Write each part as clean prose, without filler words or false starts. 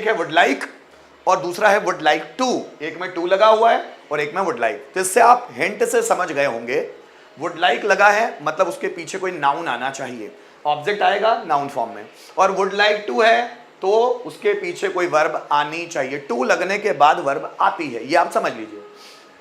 एक है would like और दूसरा है वुड लाइक टू। एक में टू लगा हुआ है और एक में वुड लाइक। तो इससे आप हिंट से समझ गए होंगे, वुड लाइक लगा है मतलब उसके पीछे कोई नाउन आना चाहिए, ऑब्जेक्ट आएगा नाउन फॉर्म में। और वुड लाइक टू है तो उसके पीछे कोई वर्ब आनी चाहिए, टू लगने के बाद वर्ब आती है, ये आप समझ लीजिए।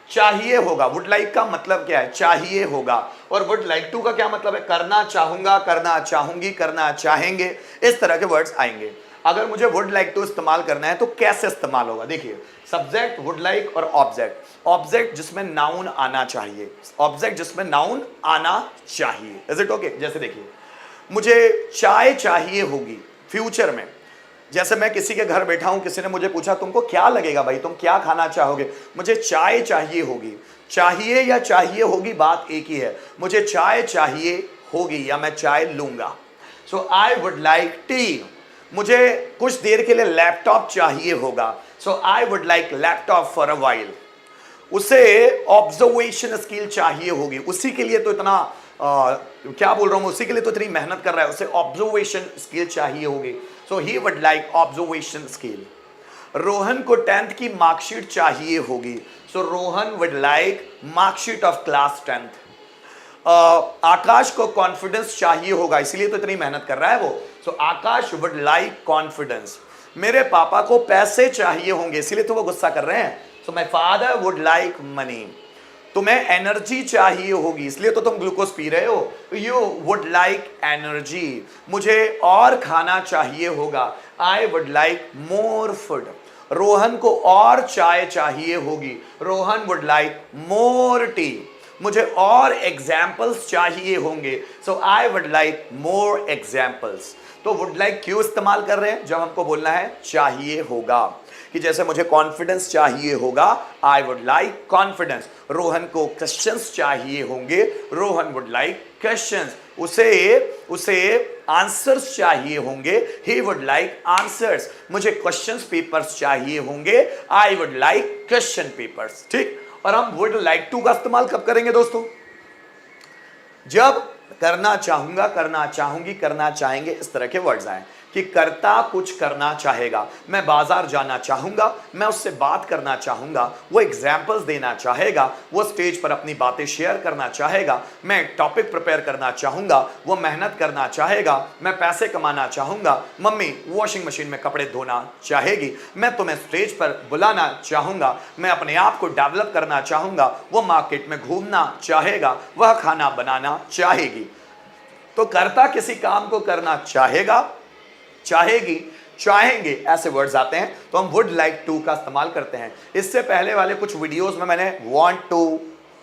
चाहिए होगा, वुड लाइक का मतलब क्या है, चाहिए होगा। और वुड लाइक टू का क्या मतलब है, करना चाहूंगा, करना चाहूंगी, करना चाहेंगे, इस तरह के वर्ड्स आएंगे। अगर मुझे वुड लाइक टू इस्तेमाल करना है तो कैसे इस्तेमाल होगा, देखिए सब्जेक्ट वुड लाइक और ऑब्जेक्ट। ऑब्जेक्ट जिसमें नाउन आना चाहिए, ऑब्जेक्ट जिसमें नाउन आना चाहिए। Is it okay? जैसे देखिए मुझे चाय चाहिए होगी फ्यूचर में, जैसे मैं किसी के घर बैठा हूं, किसी ने मुझे पूछा तुमको क्या लगेगा भाई, तुम क्या खाना चाहोगे, मुझे चाय चाहिए होगी। चाहिए या चाहिए होगी बात एक ही है, मुझे चाय चाहिए होगी या मैं चाय लूंगा। So I would like tea. मुझे कुछ देर के लिए लैपटॉप चाहिए होगा, so I would like laptop for a while. उसे ऑब्जर्वेशन स्किल चाहिए होगी, उसी के लिए तो इतना क्या बोल रहा हूं, उसी के लिए तो इतनी मेहनत कर रहा है, उसे ऑब्जर्वेशन स्किल चाहिए होगी। So he would like observation skill. Rohan को 10th की मार्कशीट चाहिए होगी, so Rohan would like marksheet of class 10th। Akash को कॉन्फिडेंस चाहिए होगा, इसलिए तो इतनी मेहनत कर रहा है वो, सो आकाश वुड लाइक कॉन्फिडेंस। मेरे पापा को पैसे चाहिए होंगे, इसलिए तो वो गुस्सा कर रहे हैं, so my father would like money. तुम्हें एनर्जी चाहिए होगी, इसलिए तो तुम ग्लूकोज पी रहे हो, यू वुड लाइक एनर्जी। मुझे और खाना चाहिए होगा, I would like more food. Rohan को और चाय चाहिए होगी, Rohan would like more tea. मुझे और एग्जाम्पल्स चाहिए होंगे, so I would like more examples. तो वुड लाइक क्यों इस्तेमाल कर रहे हैं, जब हमको बोलना है चाहिए होगा, कि जैसे मुझे कॉन्फिडेंस चाहिए होगा, I would like confidence. Rohan को क्वेश्चंस चाहिए होंगे, रोहन वुड लाइक क्वेश्चंस। उसे आंसर्स चाहिए होंगे, ही वुड लाइक आंसर्स। मुझे क्वेश्चंस पेपर्स चाहिए होंगे, आई वुड लाइक क्वेश्चन पेपर्स। ठीक। और हम वुड लाइक टू का इस्तेमाल कब करेंगे दोस्तों, जब करना चाहूंगा, करना चाहूंगी, करना चाहेंगे, इस तरह के वर्ड्स आए कि करता कुछ करना चाहेगा। मैं बाजार जाना चाहूंगा, मैं उससे बात करना चाहूंगा, वो एग्जाम्पल्स देना चाहेगा, वो स्टेज पर अपनी बातें शेयर करना चाहेगा, मैं टॉपिक प्रिपेयर करना चाहूंगा, वो मेहनत करना चाहेगा, मैं पैसे कमाना चाहूंगा, मम्मी वॉशिंग मशीन में कपड़े धोना चाहेगी, मैं तुम्हें स्टेज पर बुलाना चाहूंगा, मैं अपने आप को डेवलप करना चाहूंगा, वो मार्केट में घूमना चाहेगा, वह खाना बनाना चाहेगी। तो करता किसी काम को करना चाहेगा, चाहेगी, चाहेंगे, ऐसे वर्ड्स आते हैं, तो हम वुड लाइक टू का इस्तेमाल करते हैं। इससे पहले वाले कुछ वीडियोस में मैंने want to,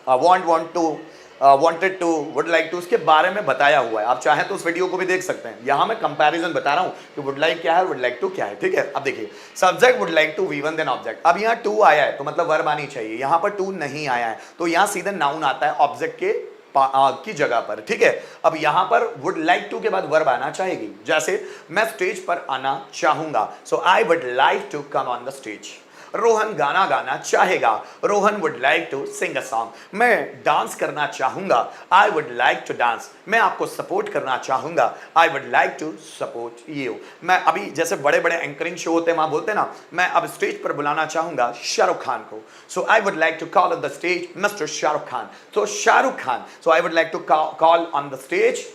wanted to, would like to इसके बारे में बताया हुआ है, आप चाहें तो उस वीडियो को भी देख सकते हैं। यहां मैं कंपैरिजन बता रहा हूं कि वुड लाइक क्या है, वुड लाइक टू क्या है। ठीक है, अब देखिए subject would like to V1 then object. अब यहां टू आया है तो मतलब वर्ब आनी चाहिए, यहां पर टू नहीं आया है तो यहां सीधे नाउन आता है ऑब्जेक्ट के की जगह पर। ठीक है, अब यहां पर वुड लाइक टू के बाद वर्ब आना चाहेगी, जैसे मैं स्टेज पर आना चाहूंगा, so I would like to come on the stage. Rohan गाना गाना चाहेगा, Rohan would like to sing a song. मैं डांस करना चाहूंगा, I would like to dance. मैं आपको सपोर्ट करना चाहूंगा, I would like to support you. मैं अभी जैसे बड़े बड़े एंकरिंग शो होते हैं वहां बोलते हैं ना, मैं अब स्टेज पर बुलाना चाहूंगा शाहरुख खान को, so I would like to call on the stage mister Shahrukh Khan. तो Shahrukh Khan, so I would like to call on the stage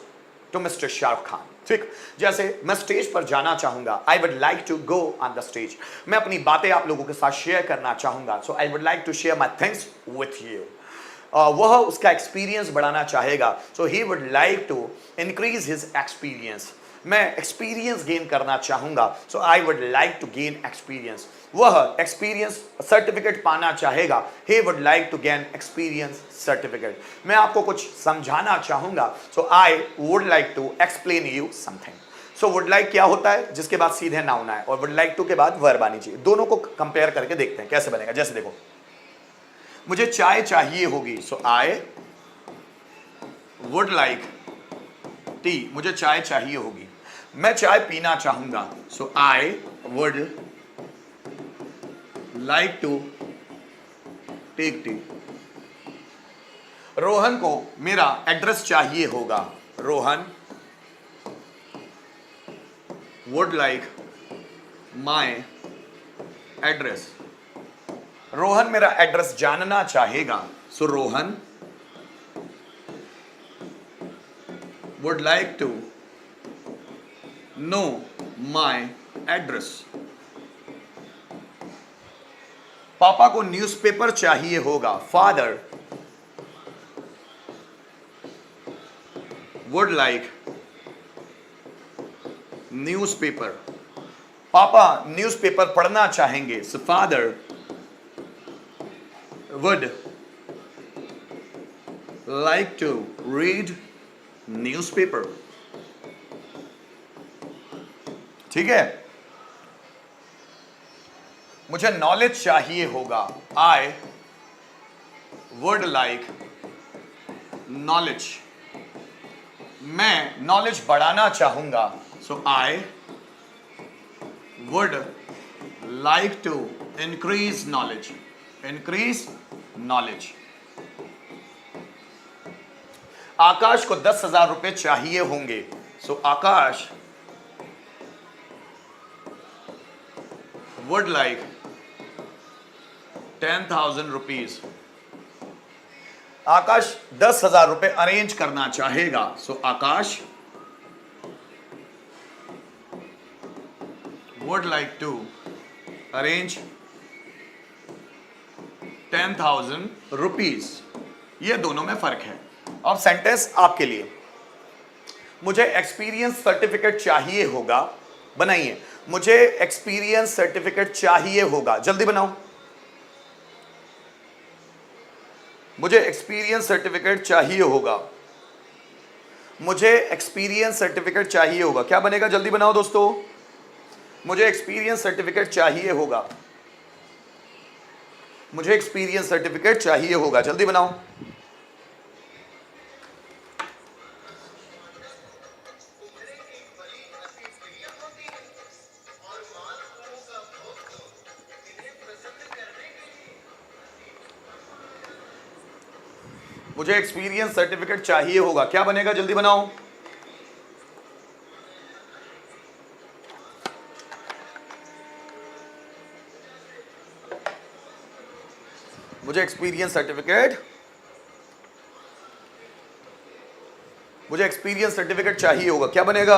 to mister Shahrukh Khan. ठीक, जैसे मैं स्टेज पर जाना चाहूंगा, I would like to go on the stage. मैं अपनी बातें आप लोगों के साथ शेयर करना चाहूंगा, so I would like to share my things with you. वह उसका एक्सपीरियंस बढ़ाना चाहेगा, so he would like to increase his experience. मैं एक्सपीरियंस गेन करना चाहूंगा, so I would like to gain experience. वह एक्सपीरियंस सर्टिफिकेट पाना चाहेगा, he would like to gain experience certificate। मैं आपको कुछ समझाना चाहूंगा, so I would like to explain you something। so would like क्या होता है, जिसके बाद सीधे नाउन आए, और would like to के बाद वर्ब आनी चाहिए। दोनों को कंपेयर करके देखते हैं कैसे बनेगा। जैसे देखो मुझे चाय चाहिए होगी, so I would like tea। मुझे चाय चाहिए होगी। मैं चाय पीना चाहूंगा, so I would like to take tea। Rohan को मेरा एड्रेस चाहिए होगा, Rohan would like my address, Rohan मेरा एड्रेस जानना चाहेगा, so Rohan would like to know my address. पापा को न्यूज़पेपर चाहिए होगा, फादर वुड लाइक न्यूज़पेपर, पापा न्यूज़पेपर पढ़ना चाहेंगे, so father would like to read newspaper. ठीक है, मुझे नॉलेज चाहिए होगा, आई वुड लाइक नॉलेज, मैं नॉलेज बढ़ाना चाहूंगा, so I would like to increase knowledge, increase knowledge. Akash को 10,000 रुपए चाहिए होंगे, so Akash would like 10,000 rupees. Akash 10,000 रुपए अरेंज करना चाहेगा, so Akash would like to arrange 10,000 rupees. ये दोनों में फर्क है। अब सेंटेंस आपके लिए, मुझे एक्सपीरियंस सर्टिफिकेट चाहिए होगा, बनाइए, मुझे एक्सपीरियंस सर्टिफिकेट चाहिए होगा, जल्दी बनाओ, मुझे एक्सपीरियंस सर्टिफिकेट चाहिए होगा, मुझे एक्सपीरियंस सर्टिफिकेट चाहिए होगा, क्या बनेगा, जल्दी बनाओ दोस्तों, मुझे एक्सपीरियंस सर्टिफिकेट चाहिए होगा, मुझे एक्सपीरियंस सर्टिफिकेट चाहिए होगा, जल्दी बनाओ। मुझे एक्सपीरियंस सर्टिफिकेट चाहिए होगा, क्या बनेगा, जल्दी बनाओ। मुझे एक्सपीरियंस सर्टिफिकेट, मुझे एक्सपीरियंस सर्टिफिकेट चाहिए होगा, क्या बनेगा,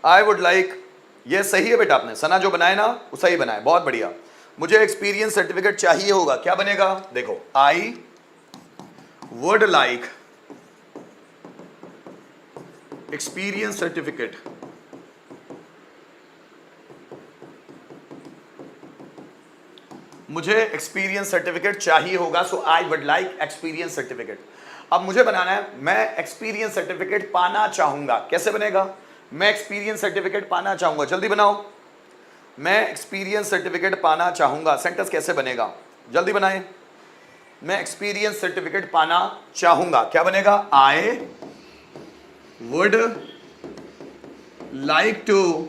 आई वुड लाइक, ये सही है बेटा, आपने सना जो बनाए ना वो सही बनाए, बहुत बढ़िया। मुझे एक्सपीरियंस सर्टिफिकेट चाहिए होगा, क्या बनेगा, देखो, I would like experience certificate, मुझे एक्सपीरियंस सर्टिफिकेट चाहिए होगा, so I would like experience certificate. अब मुझे बनाना है, मैं एक्सपीरियंस सर्टिफिकेट पाना चाहूंगा, कैसे बनेगा, मैं एक्सपीरियंस सर्टिफिकेट पाना चाहूंगा, जल्दी बनाओ, मैं एक्सपीरियंस सर्टिफिकेट पाना चाहूंगा, सेंटेंस कैसे बनेगा, जल्दी बनाए, मैं एक्सपीरियंस सर्टिफिकेट पाना चाहूंगा, क्या बनेगा, I would like to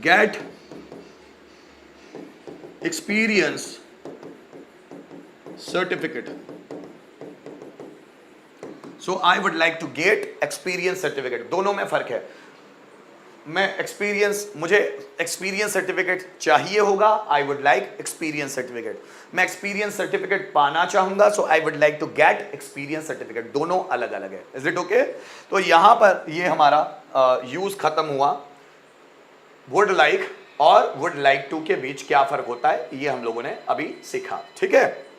get experience certificate, so I would like to get experience certificate. दोनों में फर्क है, मैं एक्सपीरियंस, मुझे एक्सपीरियंस सर्टिफिकेट चाहिए होगा, I would like experience certificate, मैं एक्सपीरियंस सर्टिफिकेट पाना चाहूंगा, so I would like to get experience certificate, दोनों अलग अलग है, इज इट ओके। तो यहां पर ये हमारा यूज खत्म हुआ, वुड लाइक और वुड लाइक टू के बीच क्या फर्क होता है ये हम लोगों ने अभी सीखा, ठीक है।